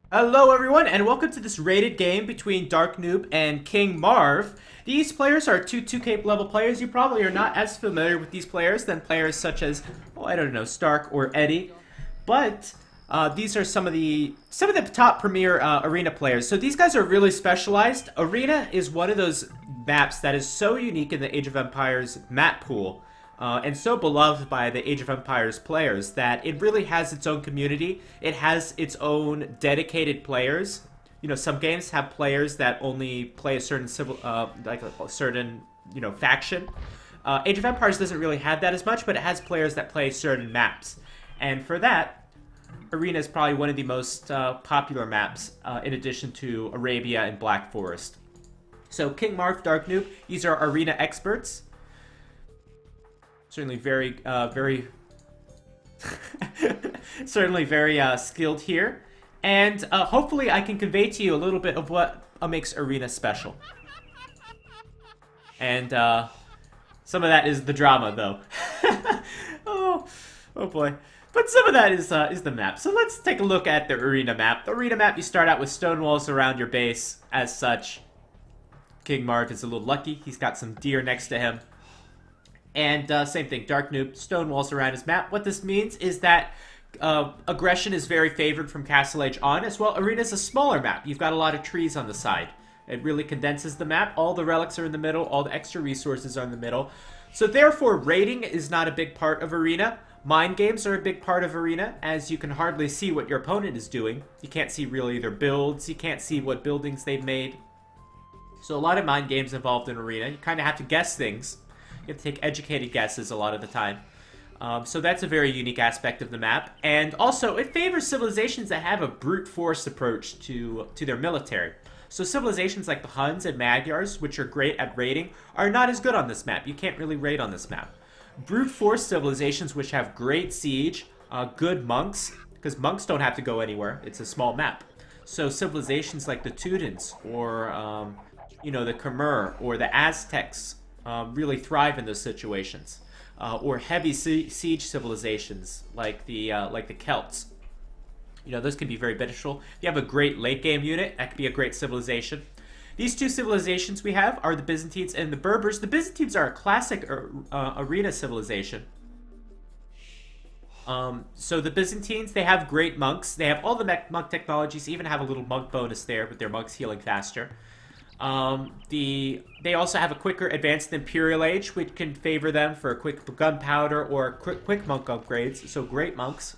Hello everyone and welcome to this rated game between Darknoob and King Marv. These players are two 2K level players. You probably are not as familiar with these players than players such as, oh, I don't know, Stark or Eddie. But these are some of the top premier arena players. So these guys are really specialized. Arena is one of those maps that is so unique in the Age of Empires map pool. And so beloved by the Age of Empires players that it really has its own community. It has its own dedicated players. You know, some games have players that only play a certain faction. Age of Empires doesn't really have that as much, but it has players that play certain maps. And for that, Arena is probably one of the most popular maps, in addition to Arabia and Black Forest. So King Marv, Darknoob, these are Arena experts. Certainly certainly very skilled here. And hopefully I can convey to you a little bit of what makes Arena special. And some of that is the drama, though. oh boy. But some of that is the map. So let's take a look at the Arena map. The Arena map, you start out with stone walls around your base. As such, King Marv is a little lucky. He's got some deer next to him. And same thing, Darknoob, stone walls around his map. What this means is that aggression is very favored from Castle Age on, as well. Arena is a smaller map. You've got a lot of trees on the side. It really condenses the map. All the relics are in the middle. All the extra resources are in the middle. So therefore, raiding is not a big part of Arena. Mind games are a big part of Arena, as you can hardly see what your opponent is doing. You can't see really their builds. You can't see what buildings they've made. So a lot of mind games involved in Arena. You kind of have to guess things. You have to take educated guesses a lot of the time. So that's a very unique aspect of the map. And also, it favors civilizations that have a brute force approach to their military. So civilizations like the Huns and Magyars, which are great at raiding, are not as good on this map. You can't really raid on this map. Brute force civilizations which have great siege, good monks, because monks don't have to go anywhere. It's a small map. So civilizations like the Teutons or, the Khmer or the Aztecs really thrive in those situations, or heavy siege civilizations like the Celts. You know, those can be very beneficial. If you have a great late game unit, that could be a great civilization. These two civilizations we have are the Byzantines and the Berbers. The Byzantines are a classic arena civilization. So the Byzantines, they have great monks. They have all the monk technologies, even have a little monk bonus there with their monks healing faster. They also have a quicker advanced Imperial Age, which can favor them for quick gunpowder or quick monk upgrades, so great monks.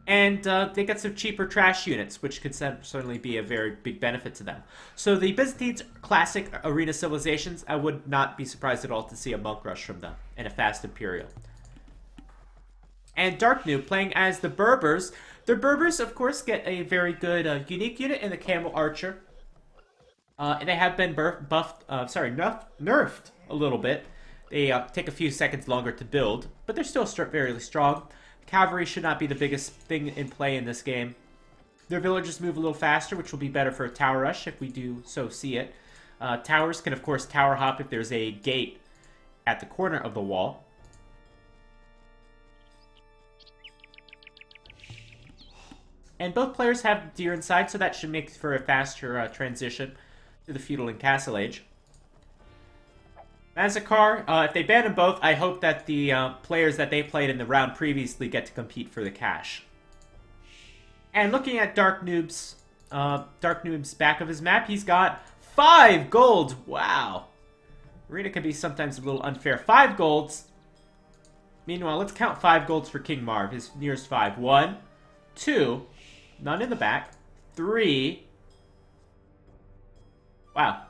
And they got some cheaper trash units, which could certainly be a very big benefit to them. So the Byzantines, classic arena civilizations, I would not be surprised at all to see a monk rush from them, and a fast Imperial. And Darknoob, playing as the Berbers. The Berbers, of course, get a very good unique unit in the Camel Archer. They have been nerfed a little bit. They take a few seconds longer to build, but they're still very strong. Cavalry should not be the biggest thing in play in this game. Their villagers move a little faster, which will be better for a tower rush if we do so see it. Towers can, of course, tower hop if there's a gate at the corner of the wall. And both players have deer inside, so that should make for a faster transition to the Feudal and Castle Age. Mazikar, if they ban them both, I hope that the players that they played in the round previously get to compete for the cash. And looking at Darknoob's back of his map, he's got 5 golds. Wow. Arena can be sometimes a little unfair. 5 golds. Meanwhile, let's count 5 golds for King Marv, his nearest 5. 1, 2, none in the back, 3. Wow.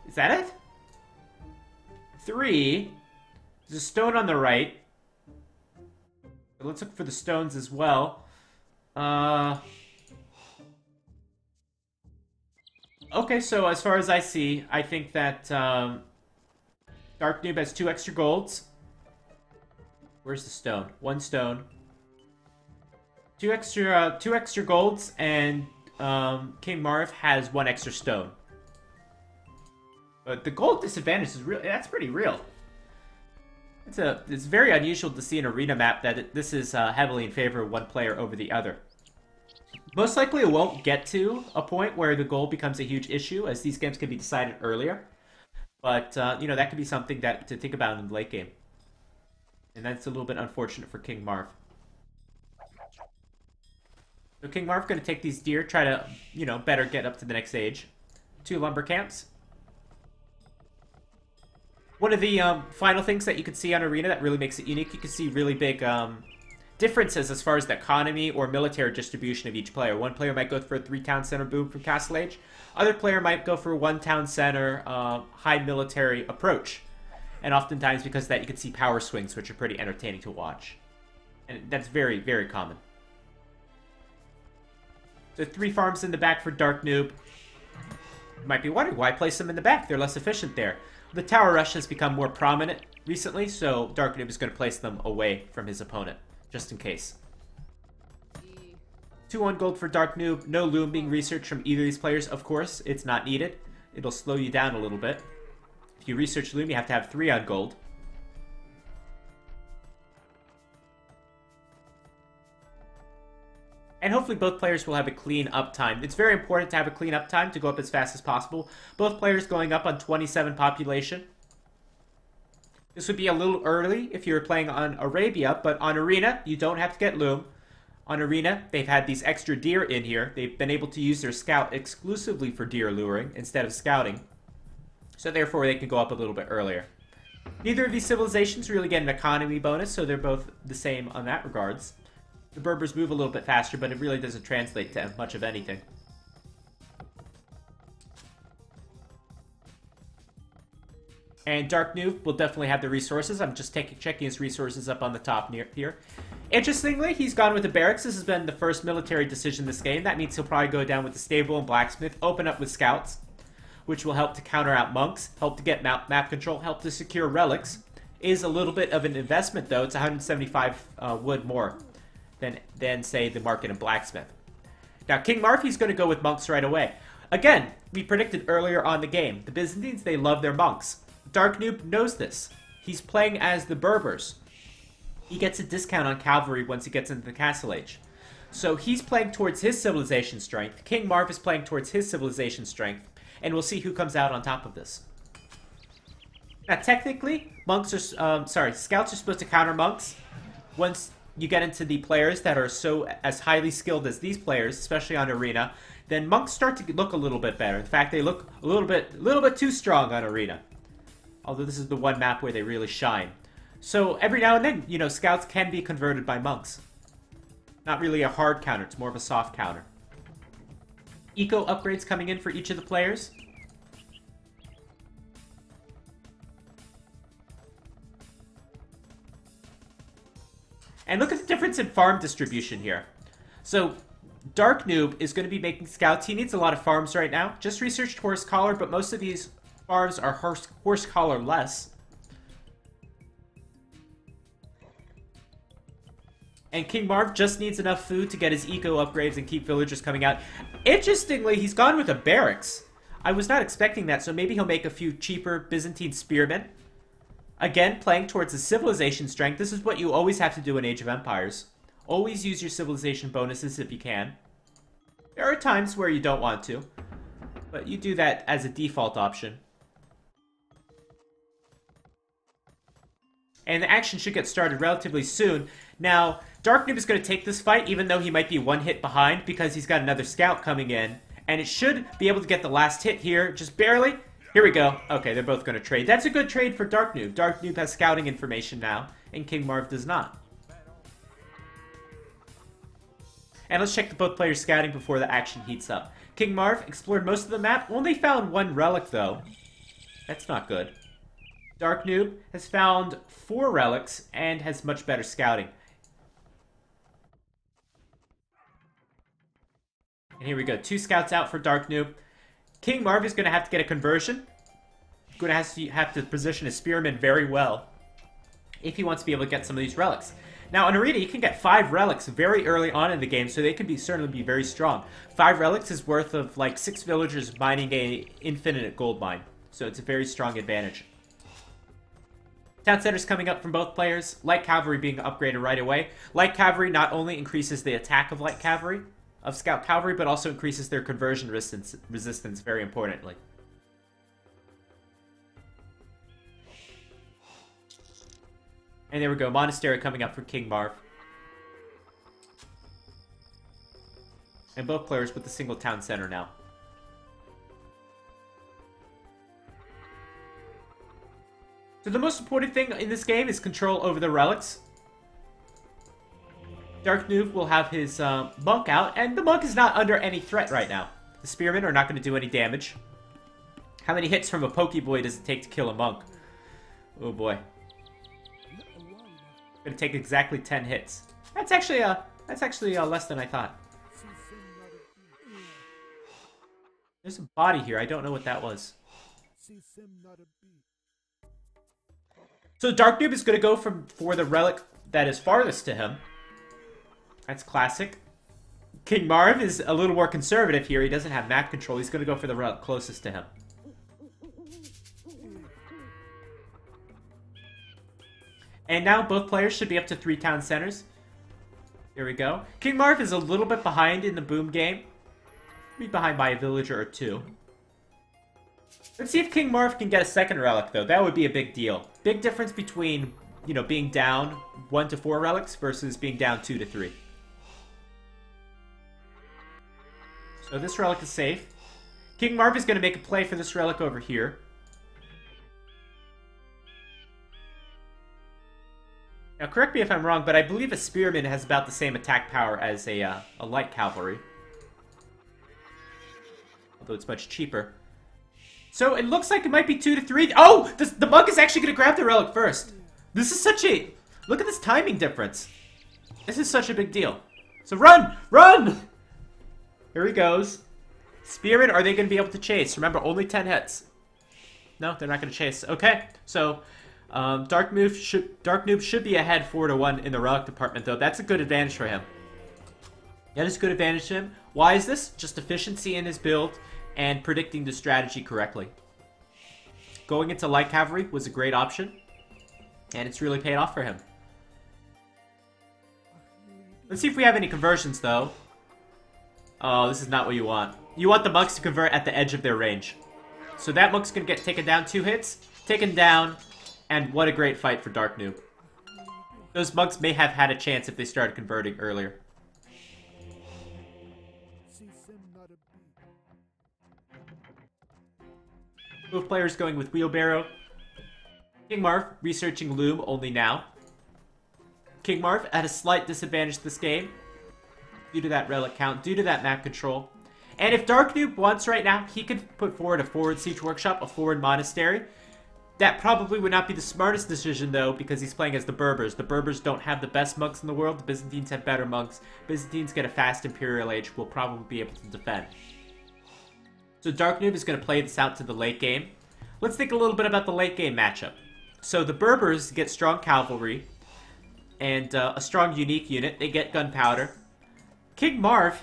Is that it? 3. There's a stone on the right. Let's look for the stones as well. Okay, so as far as I see, I think that Darknoob has 2 extra golds. Where's the stone? 1 stone. 2 extra golds, and King Marv has 1 extra stone. But the gold disadvantage is real. That's pretty real. It's very unusual to see an arena map that this is heavily in favor of one player over the other. Most likely it won't get to a point where the gold becomes a huge issue, as these games can be decided earlier. But, you know, that could be something that to think about in the late game. And that's a little bit unfortunate for King Marv. So King Marv going to take these deer, try to, you know, better get up to the next stage. 2 lumber camps. One of the final things that you can see on Arena that really makes it unique, you can see really big differences as far as the economy or military distribution of each player. One player might go for a 3-town center boom from Castle Age. Other player might go for a 1-town center high military approach. And oftentimes because of that you can see power swings, which are pretty entertaining to watch. And that's very, very common. So 3 farms in the back for Darknoob. You might be wondering, why place them in the back? They're less efficient there. The tower rush has become more prominent recently, so Darknoob is going to place them away from his opponent, just in case. 2 on gold for Darknoob. No loom being researched from either of these players. Of course, it's not needed. It'll slow you down a little bit. If you research loom, you have to have 3 on gold. And hopefully both players will have a clean up time. It's very important to have a clean up time to go up as fast as possible. Both players going up on 27 population. This would be a little early if you were playing on Arabia, but on Arena, you don't have to get loom. On Arena, they've had these extra deer in here. They've been able to use their scout exclusively for deer luring instead of scouting. So therefore, they can go up a little bit earlier. Neither of these civilizations really get an economy bonus, so they're both the same on that regards. The Berbers move a little bit faster, but it really doesn't translate to much of anything. And Darknoob will definitely have the resources. I'm just checking his resources up on the top near here. Interestingly, he's gone with the barracks. This has been the first military decision this game. That means he'll probably go down with the stable and blacksmith, open up with scouts, which will help to counter out monks, help to get map control, help to secure relics. Is a little bit of an investment, though. It's 175 wood more than, say, the market and blacksmith. Now, King Marfi's going to go with monks right away. Again, we predicted earlier on the game, the Byzantines, they love their monks. Darknoob knows this. He's playing as the Berbers. He gets a discount on cavalry once he gets into the Castle Age. So he's playing towards his civilization strength. King Marv is playing towards his civilization strength. And we'll see who comes out on top of this. Now, technically, scouts are supposed to counter monks. Once you get into the players that are as highly skilled as these players, especially on Arena, then monks start to look a little bit better. In fact, they look a little bit too strong on Arena. Although this is the one map where they really shine. So every now and then, you know, scouts can be converted by monks. Not really a hard counter, it's more of a soft counter. Eco upgrades coming in for each of the players. And look at the difference in farm distribution here. So, Darknoob is going to be making scouts. He needs a lot of farms right now. Just researched horse collar, but most of these farms are horse collar less. And King Marv just needs enough food to get his eco upgrades and keep villagers coming out. Interestingly, he's gone with a barracks. I was not expecting that, so maybe he'll make a few cheaper Byzantine spearmen. Again, playing towards the civilization strength. This is what you always have to do in Age of Empires. Always use your civilization bonuses if you can. There are times where you don't want to, but you do that as a default option. And the action should get started relatively soon. Now, Darknoob is going to take this fight, even though he might be 1 hit behind, because he's got another scout coming in. And it should be able to get the last hit here, just barely. Here we go. Okay, they're both going to trade. That's a good trade for Darknoob. Darknoob has scouting information now, and King Marv does not. And let's check the both players' scouting before the action heats up. King Marv explored most of the map, only found 1 relic, though. That's not good. Darknoob has found 4 relics and has much better scouting. And here we go. 2 scouts out for Darknoob. King Marv is going to have to get a conversion. Going to have to position his spearmen very well if he wants to be able to get some of these relics. Now, on Arena, you can get 5 relics very early on in the game, so they can certainly be very strong. 5 relics is worth of like 6 villagers mining a infinite gold mine, so it's a very strong advantage. Town centers coming up from both players. Light cavalry being upgraded right away. Light cavalry not only increases the attack of light cavalry, of Scout Cavalry, but also increases their conversion resistance very importantly. And there we go, Monastery coming up for King Marv. And both players with the single town center now. So the most important thing in this game is control over the relics. Darknoob will have his monk out, and the monk is not under any threat right now. The spearmen are not going to do any damage. How many hits from a Pokeboy does it take to kill a monk? Oh boy. It's going to take exactly 10 hits. That's actually less than I thought. There's a body here. I don't know what that was. So Darknoob is going to go for the relic that is farthest to him. That's classic. King Marv is a little more conservative here. He doesn't have map control. He's going to go for the relic closest to him. And now both players should be up to 3 town centers. Here we go. King Marv is a little bit behind in the boom game. Be behind by a villager or 2. Let's see if King Marv can get a second relic, though. That would be a big deal. Big difference between, you know, being down 1 to 4 relics versus being down 2 to 3. So this relic is safe. King Marv is going to make a play for this relic over here. Now, correct me if I'm wrong, but I believe a spearman has about the same attack power as a light cavalry. Although it's much cheaper. So it looks like it might be 2 to 3. Oh! The monk is actually going to grab the relic first. This is such a... Look at this timing difference. This is such a big deal. So run! Run! Here he goes. Spearmen, are they going to be able to chase? Remember, only 10 hits. No, they're not going to chase. Okay, so Darknoob should be ahead 4 to 1 in the relic department, though. That's a good advantage for him. That is a good advantage to him. Why is this? Just efficiency in his build and predicting the strategy correctly. Going into light cavalry was a great option, and it's really paid off for him. Let's see if we have any conversions, though. Oh, this is not what you want. You want the monks to convert at the edge of their range. So that monk's going to get taken down 2 hits, taken down, and what a great fight for Darknoob. Those monks may have had a chance if they started converting earlier. Both players going with Wheelbarrow. King Marv researching Loom only now. King Marv at a slight disadvantage this game due to that relic count, due to that map control. And if Darknoob wants right now, he could put forward a forward siege workshop, a forward monastery. That probably would not be the smartest decision, though, because he's playing as the Berbers. The Berbers don't have the best monks in the world. The Byzantines have better monks. Byzantines get a fast Imperial Age. Will probably be able to defend. So Darknoob is going to play this out to the late game. Let's think a little bit about the late game matchup. So the Berbers get strong cavalry and a strong unique unit. They get gunpowder. King Marv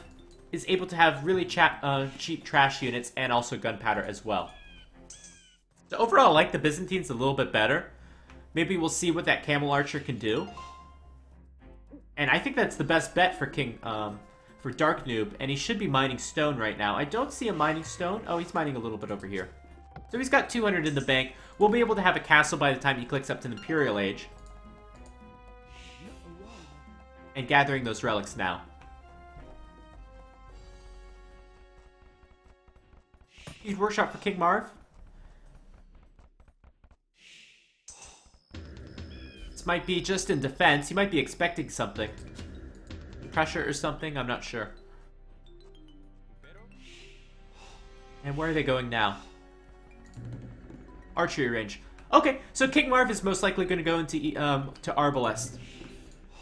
is able to have really cheap trash units and also gunpowder as well. So overall, I like the Byzantines a little bit better. Maybe we'll see what that Camel Archer can do. And I think that's the best bet for for Darknoob, and he should be mining stone right now. I don't see him mining stone. Oh, he's mining a little bit over here. So he's got 200 in the bank. We'll be able to have a castle by the time he clicks up to the Imperial Age. And gathering those relics now. Huge workshop for King Marv. This might be just in defense. He might be expecting something. Pressure or something, I'm not sure. And where are they going now? Archery range. Okay, so King Marv is most likely going to go into to Arbalest,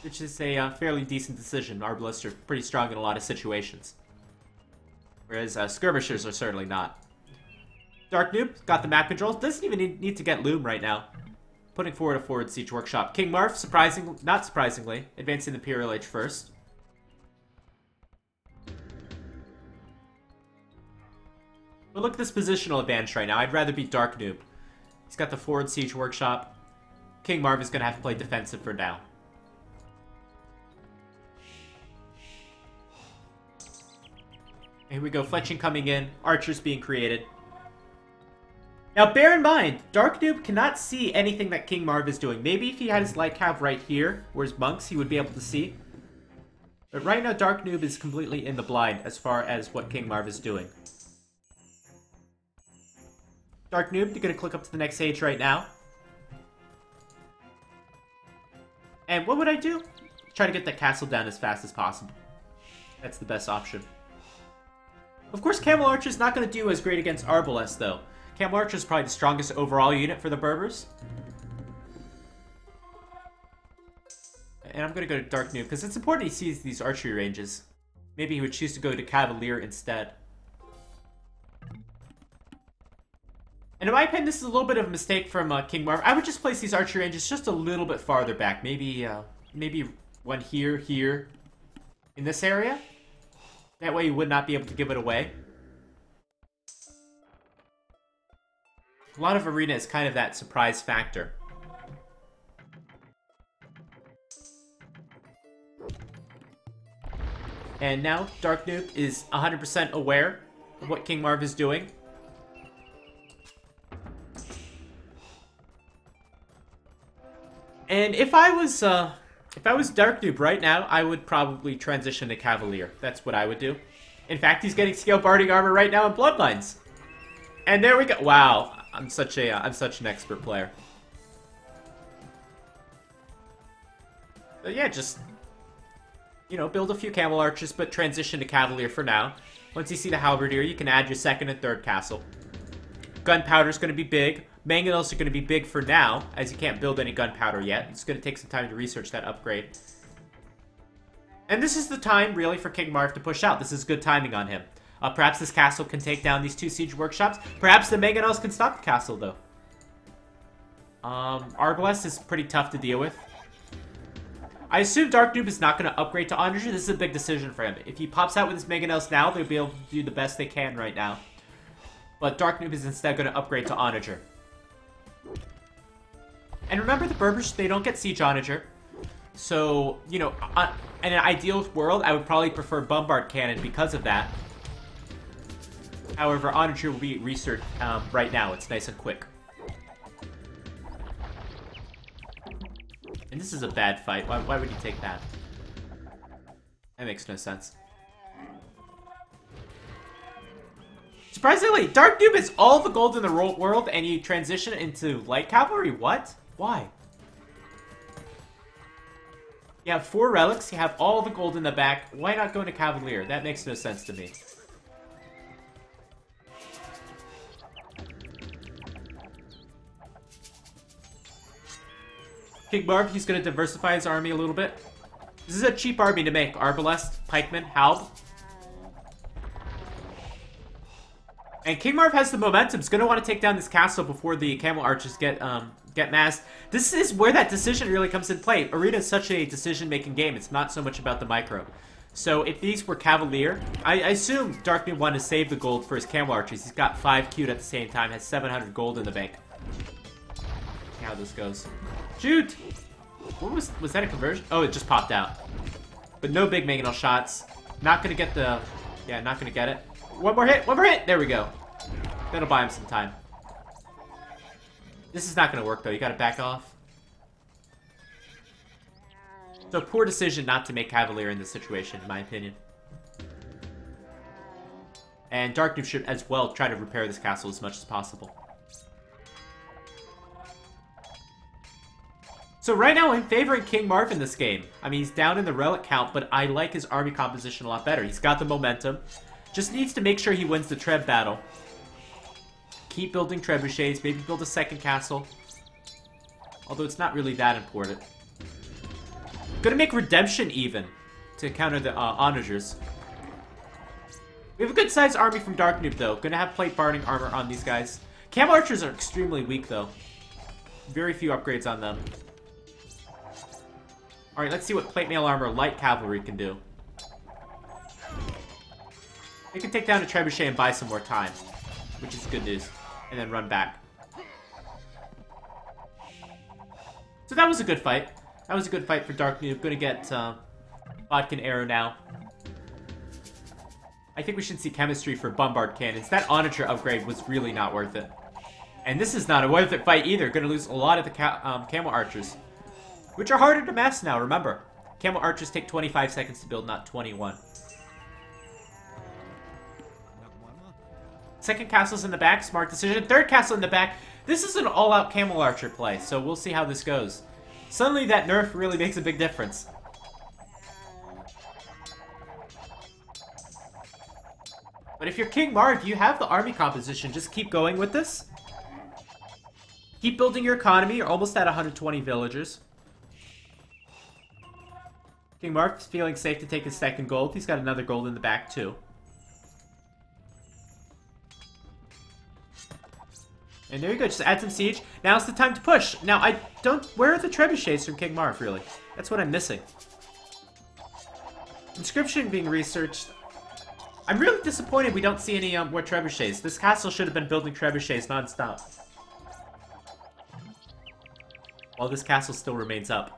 which is a fairly decent decision. Arbalists are pretty strong in a lot of situations, whereas skirmishers are certainly not. Darknoob got the map controls. Doesn't even need to get Loom right now. Putting forward a forward siege workshop. King Marv, not surprisingly, advancing the Imperial Age first. But look at this positional advantage right now. I'd rather be Darknoob. He's got the forward siege workshop. King Marv is going to have to play defensive for now. Here we go, fletching coming in, archers being created. Now, bear in mind, Darknoob cannot see anything that King Marv is doing. Maybe if he had his light cav right here, where his monks, he would be able to see. But right now, Darknoob is completely in the blind as far as what King Marv is doing. Darknoob, you're going to click up to the next age right now. And what would I do? Try to get that castle down as fast as possible. That's the best option. Of course, Camel Archer is not going to do as great against Arbalest, though. Camel Archer is probably the strongest overall unit for the Berbers. And I'm going to go to Darknoob, because it's important he sees these archery ranges. Maybe he would choose to go to Cavalier instead. And in my opinion, this is a little bit of a mistake from King Marv. I would just place these archery ranges just a little bit farther back. Maybe one here, in this area. That way you would not be able to give it away. A lot of Arena is kind of that surprise factor. And now, Darknoob is 100% aware of what King Marv is doing. And if I was Darknoob right now, I would probably transition to Cavalier. That's what I would do. In fact, he's getting scale barding armor right now in Bloodlines. And there we go. Wow, I'm such an expert player. But yeah, just, you know, build a few Camel Archers, but transition to Cavalier for now. Once you see the Halberdier, you can add your second and third castle. Gunpowder's going to be big. Mangonels are going to be big for now, as you can't build any gunpowder yet. It's going to take some time to research that upgrade. And this is the time, really, for King Marv to push out. This is good timing on him. Perhaps this castle can take down these 2 siege workshops. Perhaps the Mangonels can stop the castle, though. Arbalest is pretty tough to deal with. I assume Darknoob is not going to upgrade to Onager. This is a big decision for him. If he pops out with his Mangonels now, they'll be able to do the best they can right now. But Darknoob is instead going to upgrade to Onager. And remember, the Berbers, they don't get Siege Onager. So, you know, in an ideal world, I would probably prefer Bombard Cannon because of that. However, Onager will be researched right now. It's nice and quick. And this is a bad fight. Why would you take that? That makes no sense. Surprisingly, Darknoob is all the gold in the world, and you transition into light cavalry? What? Why? You have 4 relics, you have all the gold in the back. Why not go into Cavalier? That makes no sense to me. King Marv, he's going to diversify his army a little bit. This is a cheap army to make. Arbalest, Pikemen, Halb. And King Marv has the momentum. He's going to want to take down this castle before the Camel Archers get massed. This is where that decision really comes in play. Arena is such a decision-making game. It's not so much about the micro. So if these were Cavalier, I assume Darknoob wanted to save the gold for his Camel Archers. He's got 5 queued at the same time, has 700 gold in the bank. See how this goes. Shoot! What was that a conversion? Oh, it just popped out. But no big mangonel shots. Not gonna get the... Yeah, not gonna get it. One more hit! One more hit! There we go. That'll buy him some time. This is not gonna work, though. You gotta back off. So, poor decision not to make Cavalier in this situation, in my opinion. And Darknoob should, as well, try to repair this castle as much as possible. So right now, I'm favoring King Marv in this game. I mean, he's down in the relic count, but I like his army composition a lot better. He's got the momentum. Just needs to make sure he wins the Treb battle. Keep building trebuchets, maybe build a second castle. Although it's not really that important. Gonna make Redemption even to counter the onagers. We have a good sized army from Darknoob though. Gonna have plate barding armor on these guys. Camel Archers are extremely weak though. Very few upgrades on them. Alright, let's see what plate mail armor light cavalry can do. They can take down a trebuchet and buy some more time, which is good news. And then run back. So that was a good fight. That was a good fight for Darknoob. Gonna get Vodkin Arrow now. I think we should see chemistry for bombard cannons. That onager upgrade was really not worth it. And this is not a worth it fight either. Gonna lose a lot of the camel archers, which are harder to mass now, remember. Camel archers take 25 seconds to build, not 21. Second castle's in the back, smart decision. Third castle in the back. This is an all-out camel archer play, so we'll see how this goes. Suddenly that nerf really makes a big difference. But if you're King Marv, you have the army composition. Just keep going with this. Keep building your economy. You're almost at 120 villagers. King Marv's feeling safe to take his second gold. He's got another gold in the back, too. And there you go. Just add some siege. Now's the time to push. Now, I don't... Where are the trebuchets from King Marv, really? That's what I'm missing. Inscription being researched. I'm really disappointed we don't see any more trebuchets. This castle should have been building trebuchets non-stop. While this castle still remains up.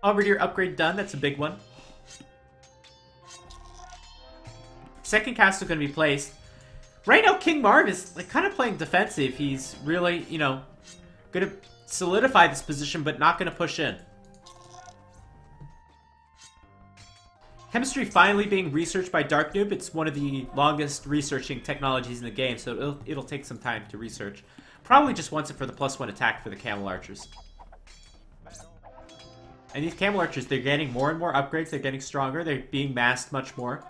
Halberdier upgrade done. That's a big one. Second castle going to be placed. Right now, King Marv is like kind of playing defensive. He's really, you know, going to solidify this position, but not going to push in. Chemistry finally being researched by Darknoob. It's one of the longest researching technologies in the game, so it'll take some time to research. Probably just wants it for the +1 attack for the camel archers. And these camel archers, they're getting more and more upgrades. They're getting stronger. They're being massed much more.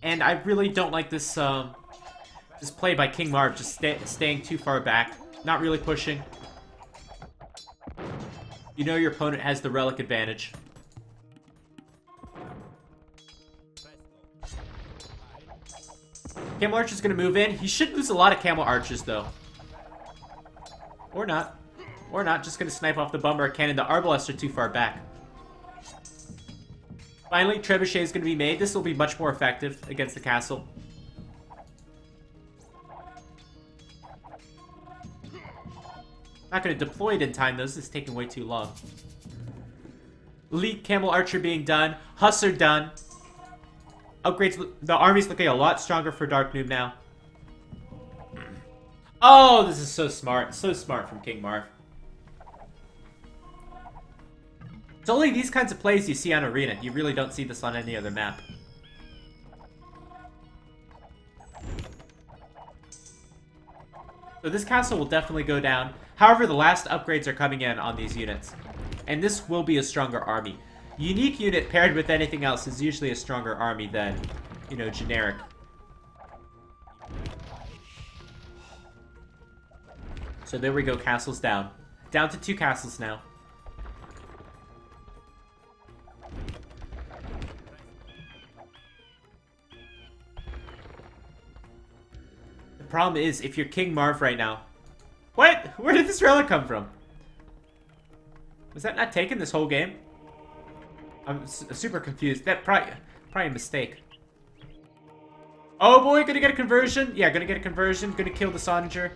And I really don't like this this play by King Marv, just staying too far back, not really pushing. You know your opponent has the relic advantage. Camel Archer's gonna move in. He should lose a lot of Camel Archers, though. Or not. Or not, just gonna snipe off the bombard cannon. The Arbalests are too far back. Finally, Trebuchet is going to be made. This will be much more effective against the castle. Not going to deploy it in time, though. This is taking way too long. Elite Camel Archer being done. Hussar done. Upgrades. The army's looking a lot stronger for Darknoob now. Oh, this is so smart. So smart from King Marv. It's only these kinds of plays you see on Arena. You really don't see this on any other map. So this castle will definitely go down. However, the last upgrades are coming in on these units. And this will be a stronger army. Unique unit paired with anything else is usually a stronger army than, you know, generic. So there we go, castles down. Down to 2 castles now. The problem is, if you're King Marv right now... What? Where did this relic come from? Was that not taken this whole game? I'm super confused. That probably a mistake. Oh boy, gonna get a conversion? Yeah, gonna get a conversion. Gonna kill the Soninger.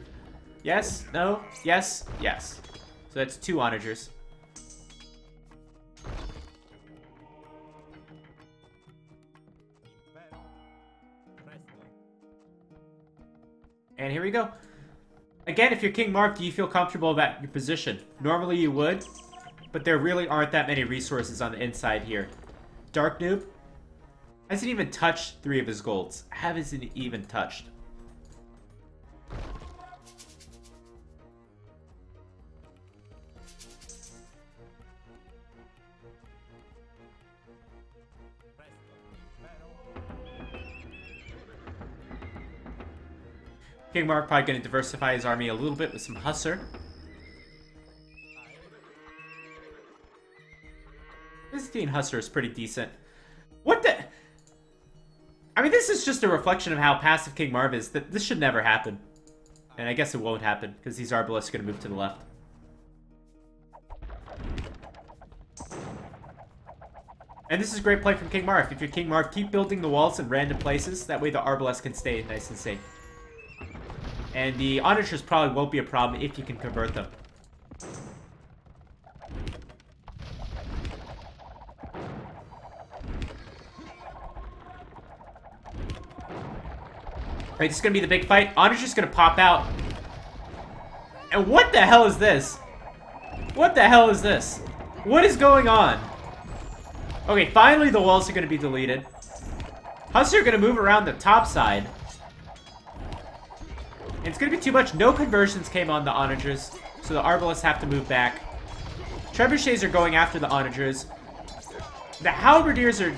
Yes? No? Yes? Yes. So that's 2 onagers. And here we go. Again, if you're King Marv, do you feel comfortable about your position? Normally you would, but there really aren't that many resources on the inside here. Darknoob hasn't even touched 3 of his golds. Hasn't even touched. King Marv probably going to diversify his army a little bit with some Hussar. Byzantine Hussar is pretty decent. What the... I mean, this is just a reflection of how passive King Marv is. That this should never happen. And I guess it won't happen, because these Arbalests are going to move to the left. And this is a great play from King Marv. If you're King Marv, keep building the walls in random places. That way the Arbalests can stay nice and safe. And the onagers probably won't be a problem if you can convert them. Alright, this is gonna be the big fight. Onager's gonna pop out. And what the hell is this? What the hell is this? What is going on? Okay, finally the walls are gonna be deleted. Hussar are gonna move around the top side. And it's gonna be too much. No conversions came on the onagers, so the arbalists have to move back. Trebuchets are going after the onagers. The halberdiers are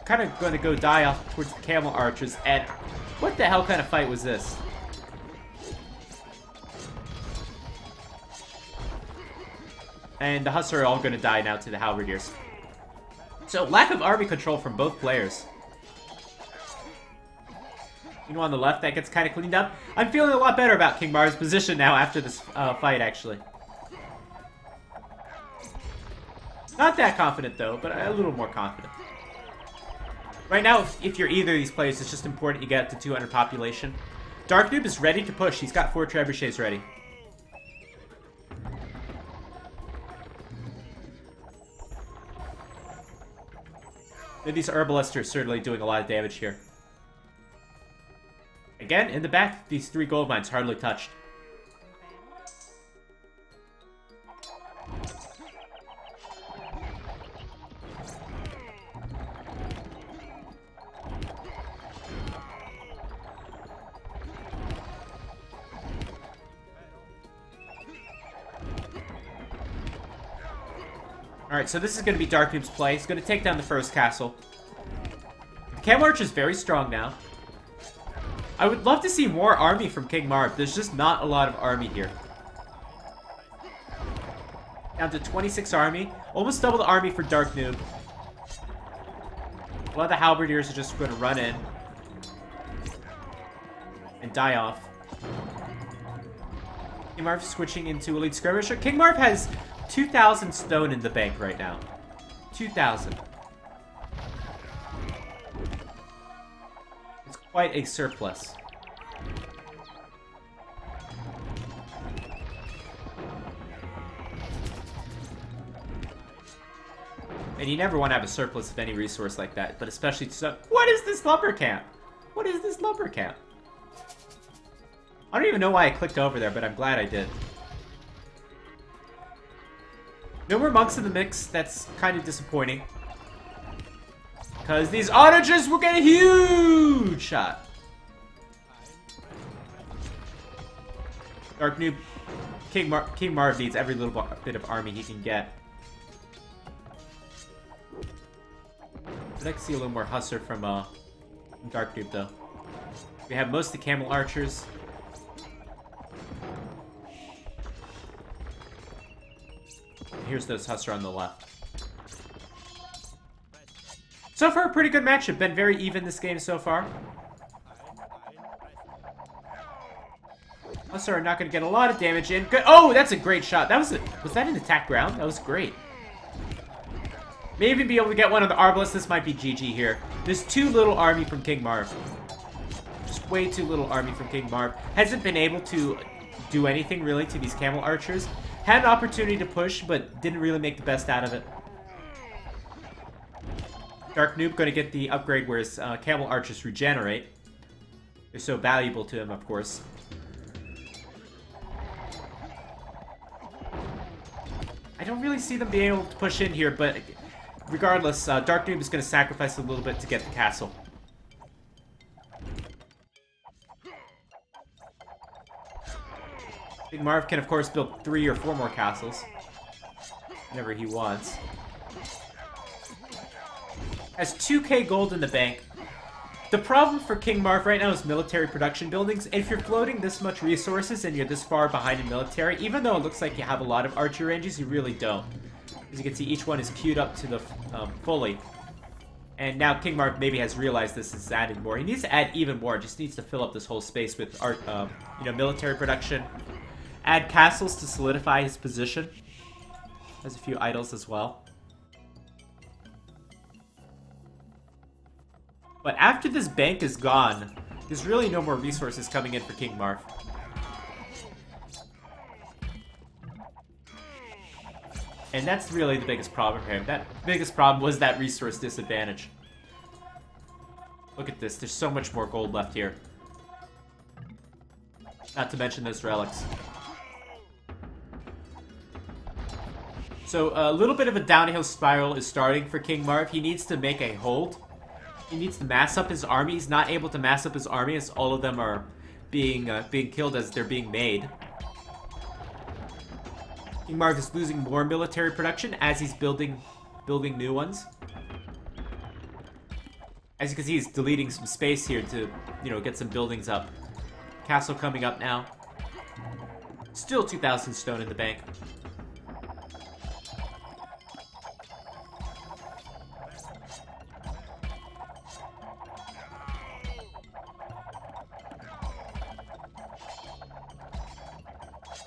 kind of going to go die off towards the camel archers. And what the hell kind of fight was this? And the Hussar are all going to die now to the halberdiers. So lack of army control from both players. You know, on the left, that gets kind of cleaned up. I'm feeling a lot better about King Marv's position now after this fight, actually. Not that confident, though, but a little more confident. Right now, if you're either of these players, it's just important you get up to 200 population. Darknoob is ready to push. He's got 4 trebuchets ready. And these herbalists are certainly doing a lot of damage here. Again, in the back, these 3 gold mines hardly touched. Alright, so this is going to be Darknoob's play. He's going to take down the first castle. The Camel Arch is very strong now. I would love to see more army from King Marv. There's just not a lot of army here. Down to 26 army. Almost double the army for Darknoob. A lot of the halberdiers are just going to run in. And die off. King Marv switching into Elite Skirmisher. King Marv has 2,000 stone in the bank right now. 2,000. It's quite a surplus. And you never want to have a surplus of any resource like that, but especially to... What is this lumber camp? What is this lumber camp? I don't even know why I clicked over there, but I'm glad I did. No more monks in the mix. That's kind of disappointing. Because these onagers will get a huge shot. Darknoob. King Marv needs every little bit of army he can get. I'd like to see a little more Hussar from Darknoob, though. We have most of the camel archers. Here's those Hussar on the left. So far, a pretty good matchup. Been very even this game so far. Hussar are not going to get a lot of damage in. Good. Oh, that's a great shot. That was that an attack ground? That was great. May even be able to get one of the arbalists. This might be GG here. There's too little army from King Marv. Just way too little army from King Marv. Hasn't been able to do anything really to these camel archers. Had an opportunity to push, but didn't really make the best out of it. Darknoob going to get the upgrade where his camel archers regenerate. They're so valuable to him, of course. I don't really see them being able to push in here, but regardless, Darknoob is going to sacrifice a little bit to get the castle. King Marv can, of course, build 3 or 4 more castles whenever he wants. Has 2k gold in the bank. The problem for King Marv right now is military production buildings. If you're floating this much resources and you're this far behind in military, even though it looks like you have a lot of archer ranges, you really don't. As you can see, each one is queued up to the fully. And now King Marv maybe has realized this is adding more. He needs to add even more. Just needs to fill up this whole space with military production. Add castles to solidify his position. Has a few idols as well. But after this bank is gone, there's really no more resources coming in for King Marv. And that's really the biggest problem for him. That biggest problem was that resource disadvantage. Look at this. There's so much more gold left here. Not to mention those relics. So a little bit of a downhill spiral is starting for King Marv. He needs to make a hold. He needs to mass up his army. He's not able to mass up his army as all of them are being killed as they're being made. King Marv is losing more military production as he's building new ones. As you can see, he's deleting some space here to, you know, get some buildings up. Castle coming up now. Still 2,000 stone in the bank.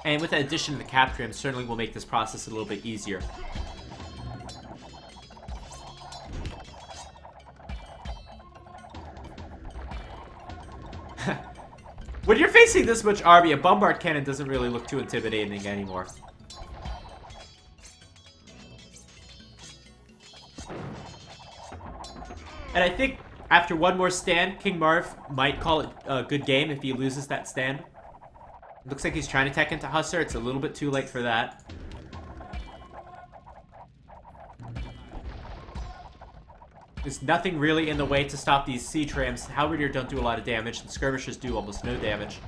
And with the addition of the cap trim, certainly will make this process a little bit easier. When you're facing this much army, a bombard cannon doesn't really look too intimidating anymore. And I think after one more stand, King Marv might call it a good game if he loses that stand. Looks like he's trying to tech into Hussar. It's a little bit too late for that. There's nothing really in the way to stop these siege rams. Halberdier don't do a lot of damage, and skirmishers do almost no damage.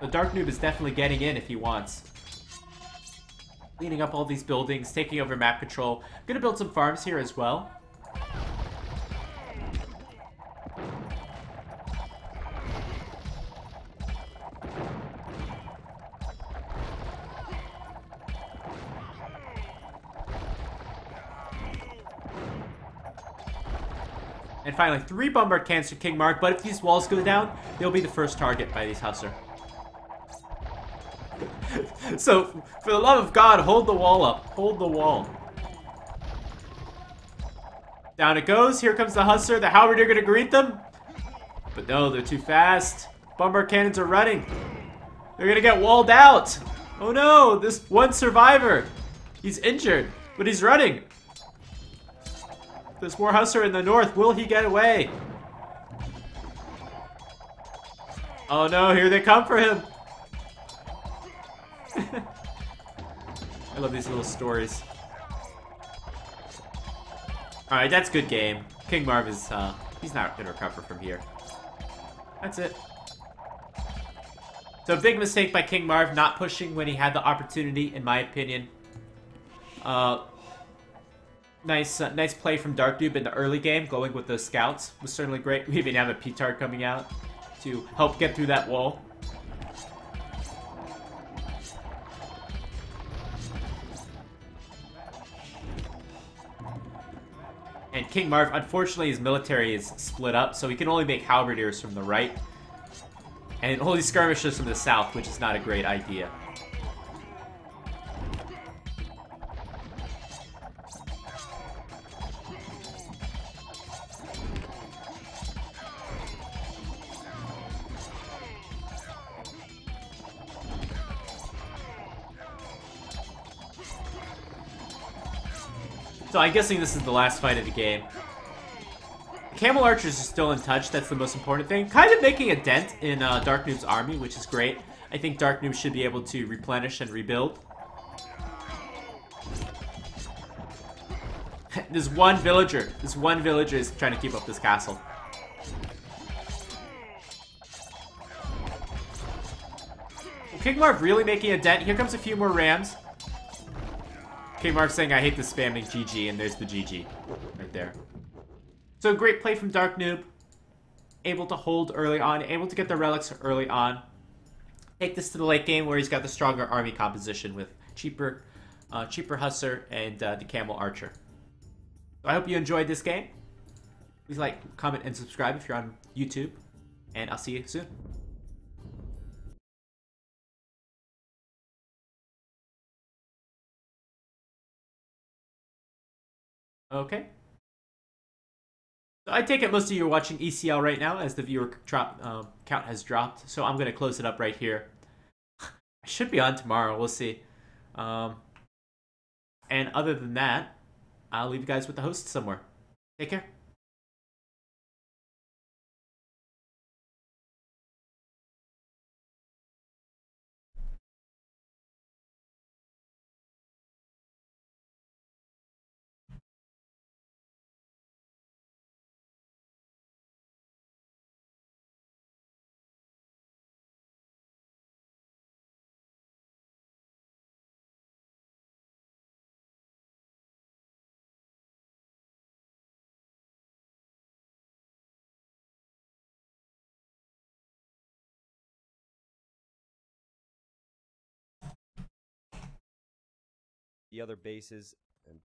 The Darknoob is definitely getting in if he wants. Cleaning up all these buildings, taking over map control. I'm gonna build some farms here as well. And finally, 3 bombard cannons to King Mark, but if these walls go down, they'll be the first target by these Hussar. So, for the love of God, hold the wall up. Hold the wall. Down it goes. Here comes the Hussar. The Halberdier gonna greet them. But no, they're too fast. Bombard cannons are running. They're gonna get walled out. Oh no, this one survivor. He's injured, but he's running. There's more Hussar in the north. Will he get away? Oh no, here they come for him. I love these little stories. Alright, that's good game. King Marv is, he's not gonna recover from here. That's it. So big mistake by King Marv not pushing when he had the opportunity, in my opinion. Nice play from Darknoob in the early game, going with those scouts was certainly great. We even have a P-Tard coming out to help get through that wall. And King Marv, unfortunately, his military is split up, so he can only make halberdiers from the right. And only skirmishers from the south, which is not a great idea. So I'm guessing this is the last fight of the game. Camel archers are still in touch, that's the most important thing. Kind of making a dent in Darknoob's army, which is great. I think Darknoob should be able to replenish and rebuild. This one villager is trying to keep up this castle. King Marv really making a dent. Here comes a few more rams. King Marv saying, I hate the spamming GG, and there's the GG right there. So great play from Darknoob. Able to hold early on, able to get the relics early on. Take this to the late game where he's got the stronger army composition with cheaper Hussar and the Camel Archer. So I hope you enjoyed this game. Please like, comment, and subscribe if you're on YouTube. And I'll see you soon. Okay. So I take it most of you are watching ECL right now as the viewer count has dropped. So I'm going to close it up right here. should be on tomorrow. We'll see. Um, and other than that, I'll leave you guys with the host somewhere. Take care. The other bases